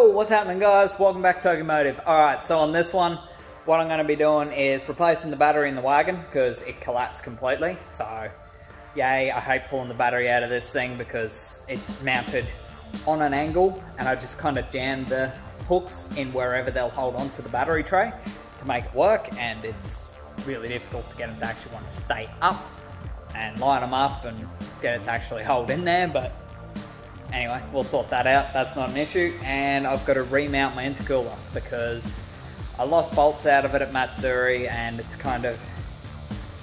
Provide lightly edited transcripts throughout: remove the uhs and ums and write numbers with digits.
Yo, what's happening guys? Welcome back to Tokimotive. Alright, so on this one, what I'm going to be doing is replacing the battery in the wagon because it collapsed completely. So, yay, I hate pulling the battery out of this thing because it's mounted on an angle and I just kind of jammed the hooks in wherever they'll hold onto the battery tray to make it work, and it's really difficult to get them to actually want to stay up and line them up and get it to actually hold in there, but anyway, we'll sort that out. That's not an issue. And I've got to remount my intercooler because I lost bolts out of it at Matsuri and it's kind of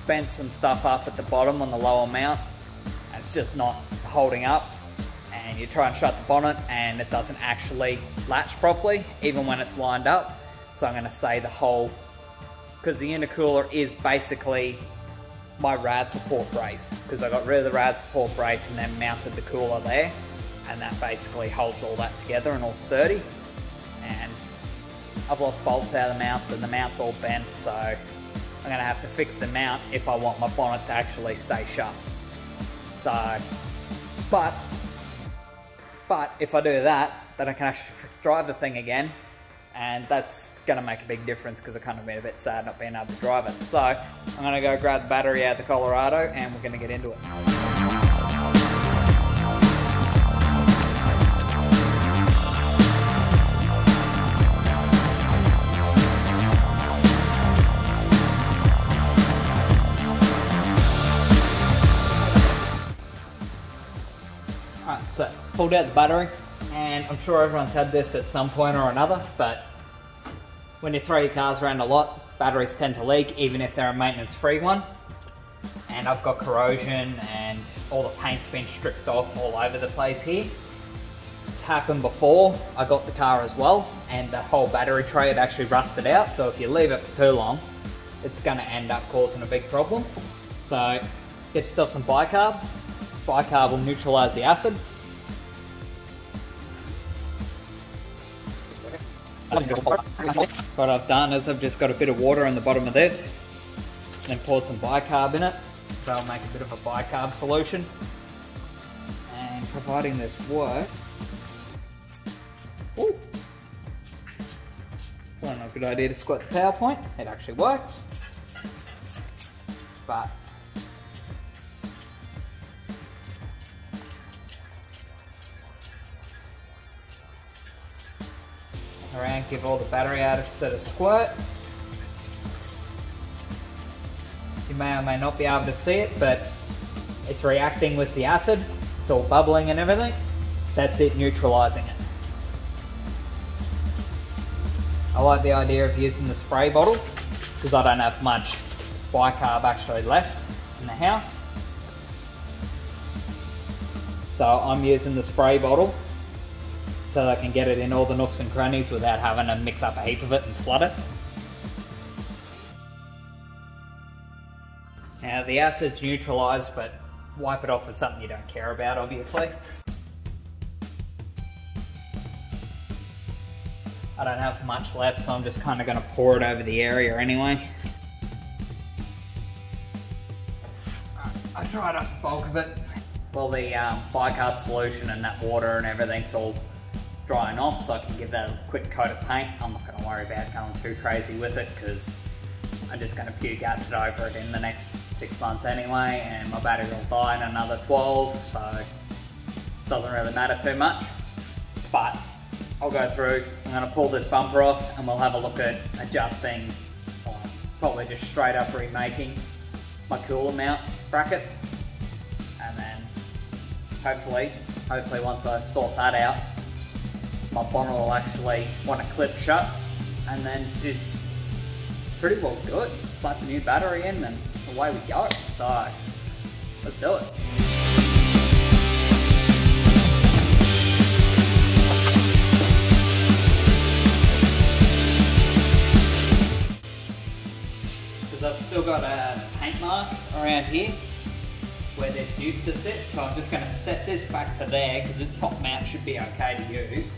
bent some stuff up at the bottom on the lower mount and it's just not holding up, and you try and shut the bonnet and it doesn't actually latch properly even when it's lined up. So I'm going to say the whole, because the intercooler is basically my rad support brace, because I got rid of the rad support brace and then mounted the cooler there, and that basically holds all that together and all sturdy. And I've lost bolts out of the mounts and the mount's all bent, so I'm going to have to fix the mount if I want my bonnet to actually stay shut. So, but if I do that, then I can actually drive the thing again, and that's going to make a big difference because I've kind of been a bit sad not being able to drive it. So I'm going to go grab the battery out of the Colorado and we're going to get into it. Alright, so pulled out the battery, and I'm sure everyone's had this at some point or another, but when you throw your cars around a lot, batteries tend to leak even if they're a maintenance-free one. And I've got corrosion and all the paint's been stripped off all over the place here. It's happened before. I got the car as well, and the whole battery tray had actually rusted out, so if you leave it for too long, it's going to end up causing a big problem. So get yourself some bicarb. Bicarb will neutralise the acid. What I've done is I've just got a bit of water in the bottom of this, then poured some bicarb in it, so I'll make a bit of a bicarb solution. And providing this works, probably not a good idea to squirt the power point, it actually works, but around, give all the battery out a set of squirt. You may or may not be able to see it, but it's reacting with the acid. It's all bubbling and everything. That's it neutralizing it. I like the idea of using the spray bottle because I don't have much bicarb actually left in the house. So I'm using the spray bottle so that I can get it in all the nooks and crannies without having to mix up a heap of it and flood it. Now the acid's neutralised, but wipe it off with something you don't care about, obviously. I don't have much left, so I'm just kind of going to pour it over the area anyway. I dried up the bulk of it. Well, the bicarb solution and that water and everything's all drying off, so I can give that a quick coat of paint. I'm not going to worry about going too crazy with it because I'm just going to puke acid over it in the next 6 months anyway, and my battery will die in another 12, so it doesn't really matter too much. But I'll go through, I'm going to pull this bumper off and we'll have a look at adjusting, or probably just straight up remaking my cooler mount brackets, and then hopefully once I sort that out, my bonnet will actually want to clip shut, and then it's just pretty well good. Slap the new battery in and away we go. So let's do it. Because I've still got a paint mark around here where this used to sit, so I'm just going to set this back to there because this top mount should be okay to use.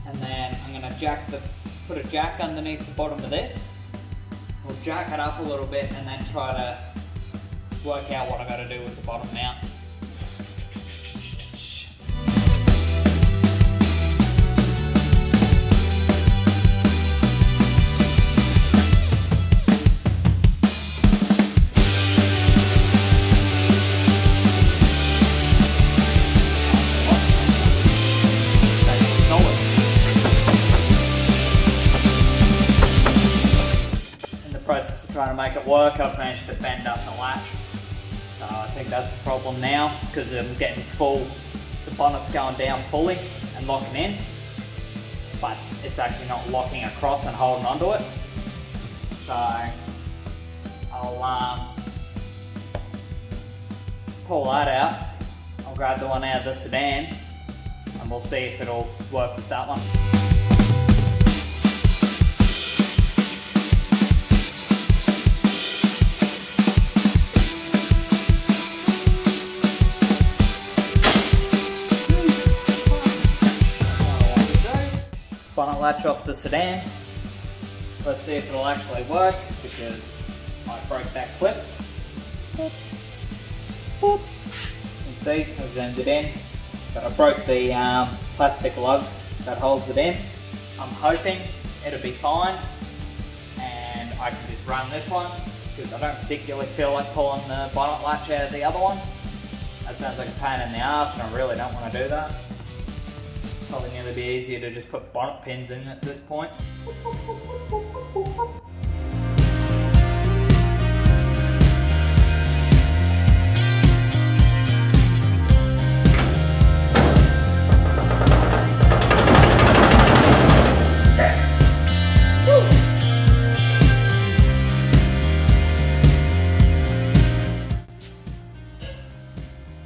And then I'm going to put a jack underneath the bottom of this. We'll jack it up a little bit and then try to work out what I got to do with the bottom mount. trying to make it work, I've managed to bend up the latch. So I think that's the problem now, because I'm getting full, the bonnet's going down fully and locking in, but it's actually not locking across and holding onto it. So I'll pull that out. I'll grab the one out of the sedan and we'll see if it'll work with that one. Bonnet latch off the sedan. Let's see if it'll actually work, because I broke that clip. Boop. Boop. You can see I zoomed it in, but I broke the plastic lug that holds it in. I'm hoping it'll be fine and I can just run this one, because I don't particularly feel like pulling the bonnet latch out of the other one. That sounds like a pain in the ass and I really don't want to do that. Probably nearly be easier to just put bonnet pins in at this point.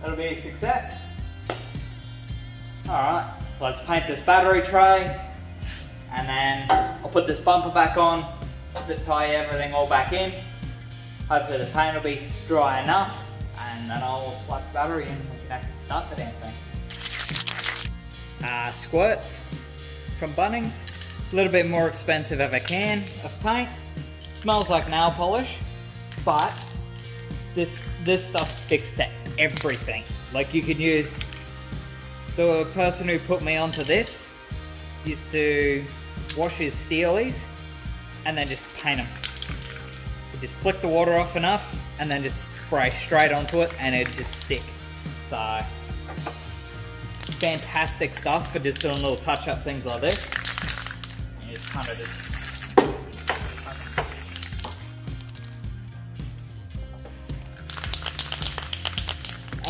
That'll be a success. Alright. Let's paint this battery tray, and then I'll put this bumper back on, zip tie everything all back in. Hopefully the paint will be dry enough, and then I'll slap the battery in and we can actually start the damn thing. Squirts from Bunnings. A little bit more expensive of a can of paint. Smells like nail polish, but this stuff sticks to everything. Like, you can use, the person who put me onto this used to wash his steelies and then just paint them. You just flick the water off enough and then just spray straight onto it and it'd just stick. So, fantastic stuff for just doing little touch-up things like this. And you just kind of just...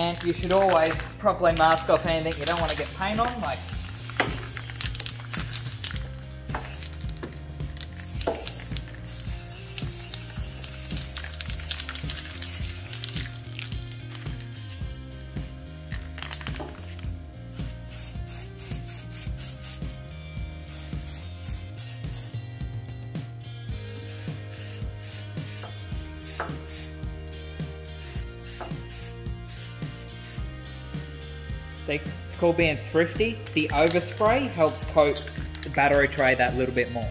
And you should always properly mask off anything you don't want to get paint on, like see, it's called being thrifty. The overspray helps coat the battery tray that little bit more.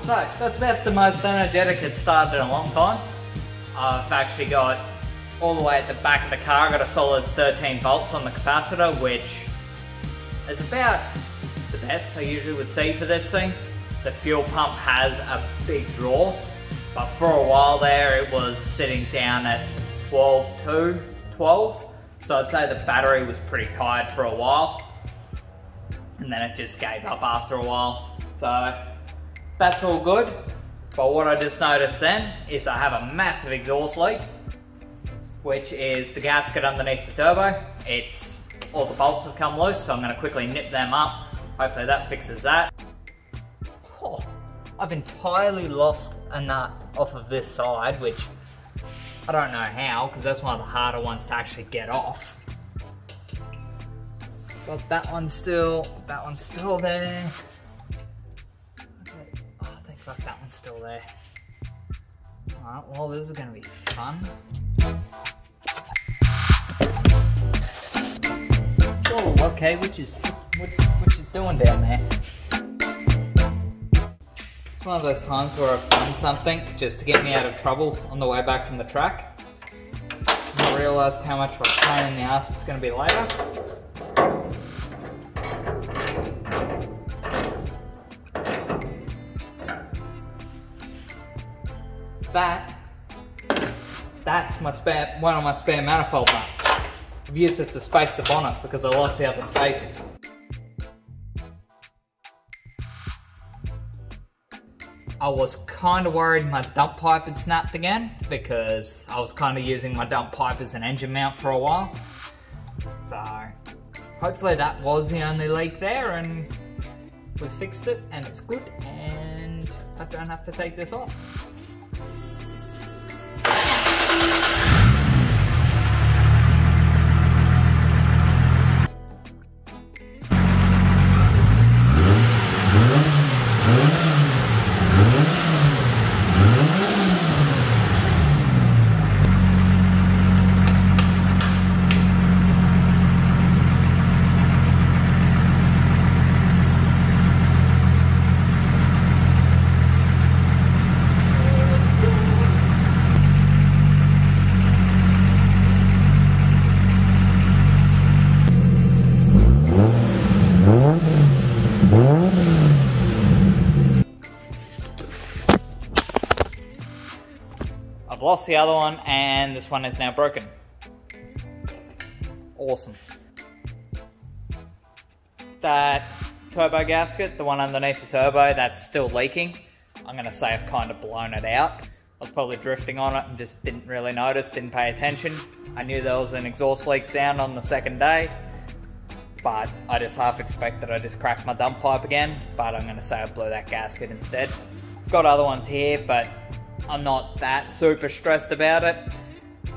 So, that's about the most energetic it's started in a long time. I've actually got all the way at the back of the car, got a solid 13 volts on the capacitor, which is about the best I usually would see for this thing. The fuel pump has a big draw, but for a while there it was sitting down at 12 so I'd say the battery was pretty tired for a while, and then it just gave up after a while. So that's all good, but what I just noticed then is I have a massive exhaust leak, which is the gasket underneath the turbo. It's all the bolts have come loose, so I'm going to quickly nip them up. Hopefully that fixes that. Oh, I've entirely lost a nut off of this side, which I don't know how, because that's one of the harder ones to actually get off. Got that one still there. Oh, thank fuck, that one's still there. Alright, well, this is gonna be fun. Oh, okay, which is doing down there? It's one of those times where I've done something just to get me out of trouble on the way back from the track. And I realised how much of a pain in the ass it's going to be later. That's one of my spare manifold nuts. I've used it to space the bonnet because I lost the other spaces. I was kind of worried my dump pipe had snapped again because I was kind of using my dump pipe as an engine mount for a while. So hopefully that was the only leak there and we fixed it and it's good and I don't have to take this off. I've lost the other one and this one is now broken. Awesome. That turbo gasket, the one underneath the turbo, that's still leaking. I'm gonna say I've kind of blown it out. I was probably drifting on it and just didn't really notice, didn't pay attention. I knew there was an exhaust leak sound on the second day, but I just half expected I just cracked my dump pipe again, but I'm gonna say I blew that gasket instead. I've got other ones here, but I'm not that super stressed about it.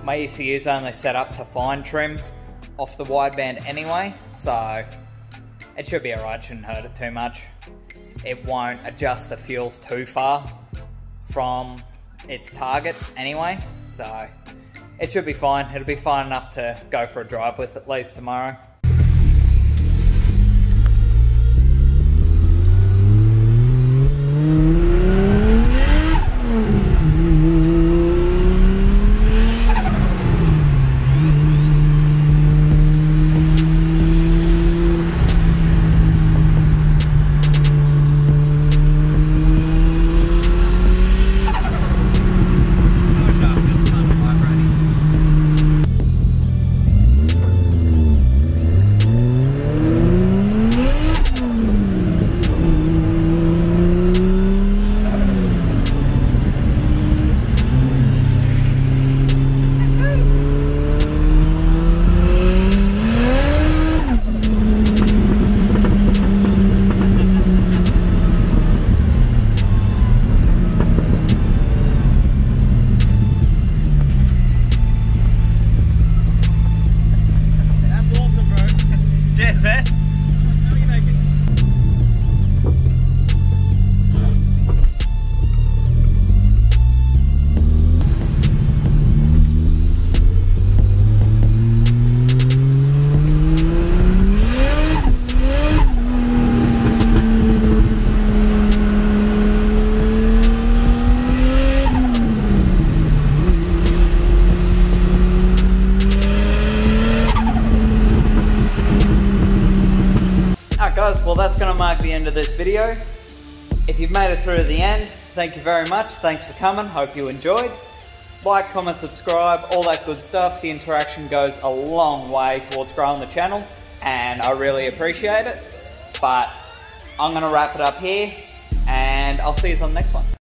My ECU's only set up to fine trim off the wideband anyway, so it should be alright, shouldn't hurt it too much. It won't adjust the fuels too far from its target anyway, so it should be fine. It'll be fine enough to go for a drive with at least tomorrow. Guys, well that's going to mark the end of this video. If you've made it through to the end, thank you very much. Thanks for coming. Hope you enjoyed. Like, comment, subscribe, all that good stuff. The interaction goes a long way towards growing the channel and I really appreciate it. But I'm going to wrap it up here and I'll see you on the next one.